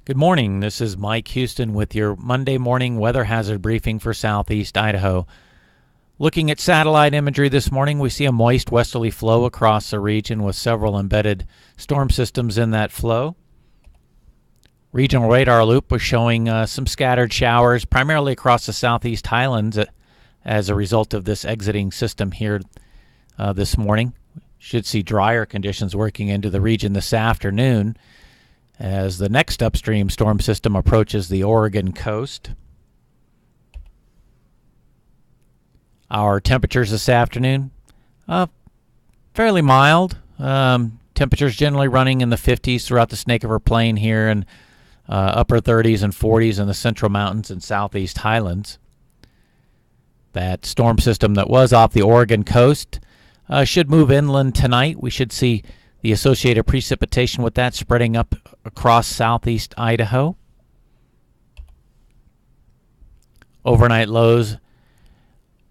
Good morning. This is Mike Houston with your Monday morning weather hazard briefing for southeast Idaho. Looking at satellite imagery this morning, we see a moist westerly flow across the region with several embedded storm systems in that flow. Regional radar loop was showing some scattered showers, primarily across the southeast highlands as a result of this exiting system here this morning. Should see drier conditions working into the region this afternoon as the next upstream storm system approaches the Oregon coast. Our temperatures this afternoon, fairly mild. Temperatures generally running in the 50s throughout the Snake River Plain here, and upper 30s and 40s in the Central Mountains and Southeast Highlands. That storm system that was off the Oregon coast should move inland tonight. We should see the associated precipitation with that spreading up across southeast Idaho. Overnight lows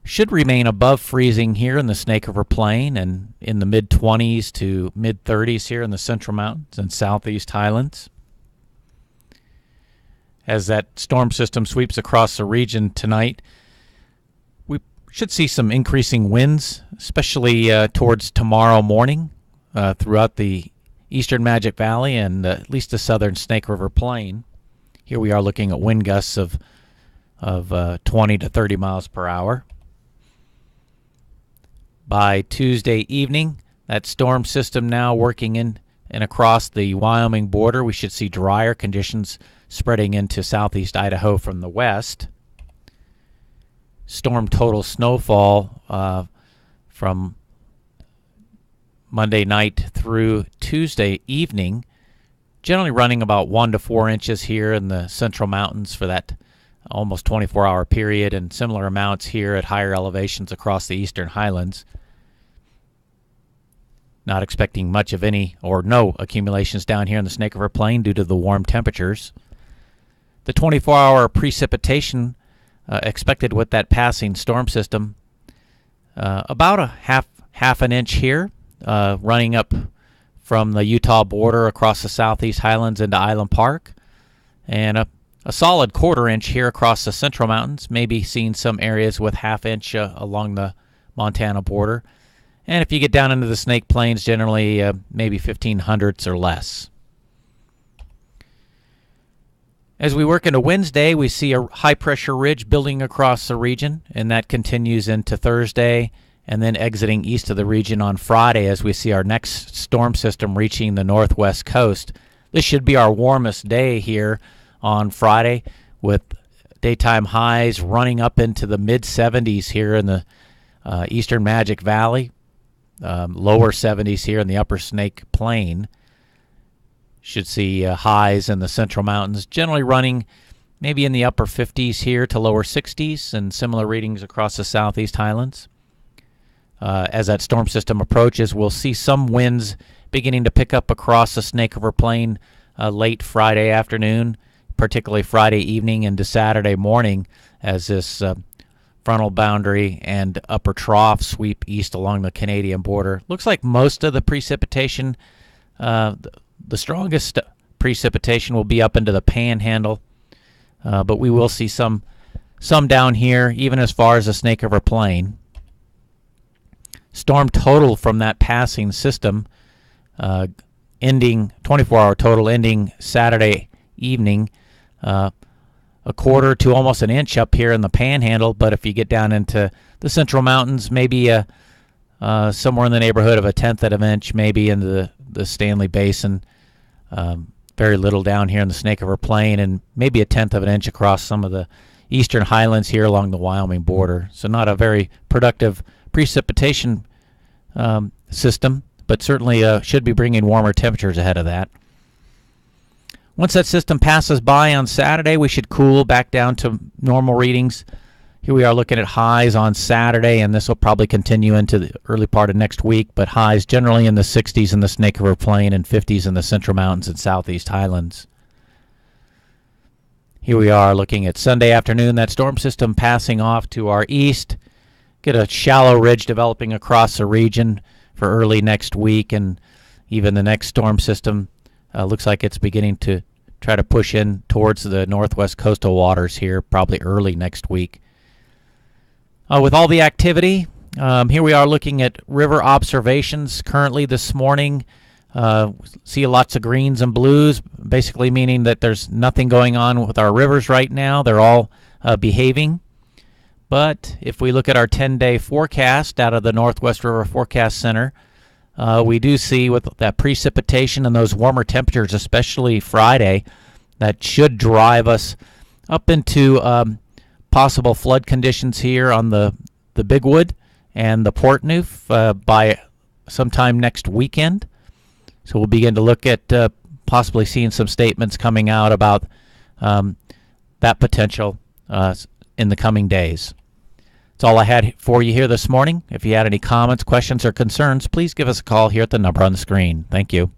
should remain above freezing here in the Snake River Plain and in the mid-20s to mid-30s here in the Central Mountains and Southeast Highlands. As that storm system sweeps across the region tonight, we should see some increasing winds, especially towards tomorrow morning throughout the eastern Magic Valley and at least the southern Snake River Plain. Here we are looking at wind gusts of 20 to 30 miles per hour. By Tuesday evening, that storm system now working in and across the Wyoming border, we should see drier conditions spreading into southeast Idaho from the west. Storm total snowfall from Monday night through Tuesday evening, generally running about 1 to 4 inches here in the Central Mountains for that almost 24-hour period, and similar amounts here at higher elevations across the eastern highlands. Not expecting much of any or no accumulations down here in the Snake River Plain due to the warm temperatures. The 24-hour precipitation expected with that passing storm system, about a half an inch here, running up from the Utah border across the southeast highlands into Island Park, and a solid quarter inch here across the Central Mountains, maybe seeing some areas with half inch along the Montana border. And if you get down into the Snake Plains, generally maybe 15 hundredths or less. As we work into Wednesday, we see a high-pressure ridge building across the region, and that continues into Thursday, and then exiting east of the region on Friday as we see our next storm system reaching the northwest coast. This should be our warmest day here on Friday, with daytime highs running up into the mid-70s here in the eastern Magic Valley, lower 70s here in the upper Snake Plain. Should see highs in the Central Mountains, generally running maybe in the upper 50s here to lower 60s, and similar readings across the southeast highlands. As that storm system approaches, we'll see some winds beginning to pick up across the Snake River Plain late Friday afternoon, particularly Friday evening into Saturday morning, as this frontal boundary and upper trough sweep east along the Canadian border. Looks like most of the precipitation, the strongest precipitation, will be up into the Panhandle, but we will see some down here, even as far as the Snake River Plain. Storm total from that passing system, ending 24-hour total, ending Saturday evening, a quarter to almost an inch up here in the Panhandle. But if you get down into the Central Mountains, maybe somewhere in the neighborhood of a tenth of an inch, maybe into the Stanley Basin. Very little down here in the Snake River Plain, and maybe a tenth of an inch across some of the eastern highlands here along the Wyoming border. So not a very productive precipitation system, but certainly should be bringing warmer temperatures ahead of that. Once that system passes by on Saturday, we should cool back down to normal readings. Here we are looking at highs on Saturday, and this will probably continue into the early part of next week, but highs generally in the 60s in the Snake River Plain and 50s in the Central Mountains and Southeast Highlands. Here we are looking at Sunday afternoon, that storm system passing off to our east. Get a shallow ridge developing across the region for early next week, and even the next storm system looks like it's beginning to try to push in towards the northwest coastal waters here probably early next week. With all the activity, here we are looking at river observations currently this morning. See lots of greens and blues, basically meaning that there's nothing going on with our rivers right now. They're all behaving. But if we look at our 10-day forecast out of the Northwest River Forecast Center, we do see with that precipitation and those warmer temperatures, especially Friday, that should drive us up into possible flood conditions here on the Bigwood and the Portneuf by sometime next weekend. So we'll begin to look at possibly seeing some statements coming out about that potential in the coming days. That's all I had for you here this morning. If you had any comments, questions, or concerns, please give us a call here at the number on the screen. Thank you.